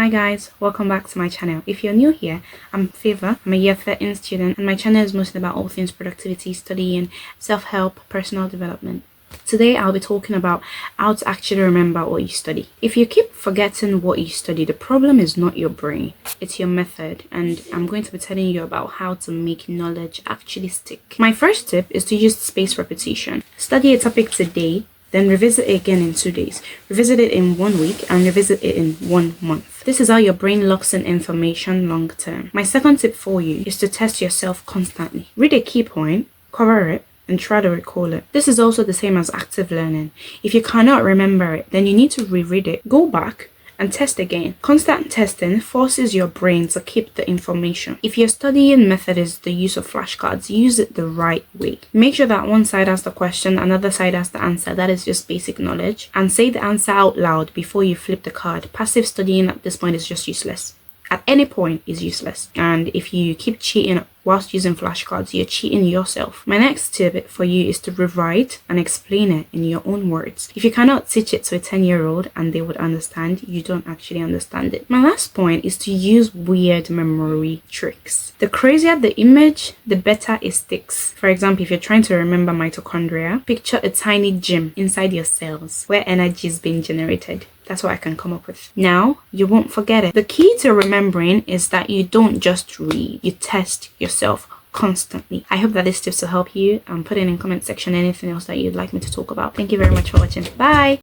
Hi guys, welcome back to my channel. If you're new here, I'm Favour. I'm a year 13 student and my channel is mostly about all things productivity, studying, self-help, personal development. Today I'll be talking about how to actually remember what you study. If you keep forgetting what you study, the problem is not your brain, it's your method, and I'm going to be telling you about how to make knowledge actually stick. My first tip is to use spaced repetition. Study a topic today, then revisit it again in 2 days, revisit it in 1 week, and revisit it in 1 month. This is how your brain locks in information long term. My second tip for you is to test yourself constantly. Read a key point, cover it, and try to recall it. This is also the same as active learning. If you cannot remember it, then you need to reread it, go back, and test again. Constant testing forces your brain to keep the information. If your studying method is the use of flashcards, use it the right way. Make sure that one side has the question, another side has the answer. That is just basic knowledge. And say the answer out loud before you flip the card. Passive studying at this point is just useless. At any point is useless. And if you keep cheating whilst using flashcards, you're cheating yourself. My next tip for you is to rewrite and explain it in your own words. If you cannot teach it to a 10-year-old and they would understand, you don't actually understand it. My last point is to use weird memory tricks. The crazier the image, the better it sticks. For example, if you're trying to remember mitochondria, picture a tiny gym inside your cells where energy is being generated. That's what I can come up with. Now, you won't forget it. The key to remembering is that you don't just read, you test yourself constantly. I hope that these tips will help you. Put in the comment section anything else that you'd like me to talk about. Thank you very much for watching. Bye!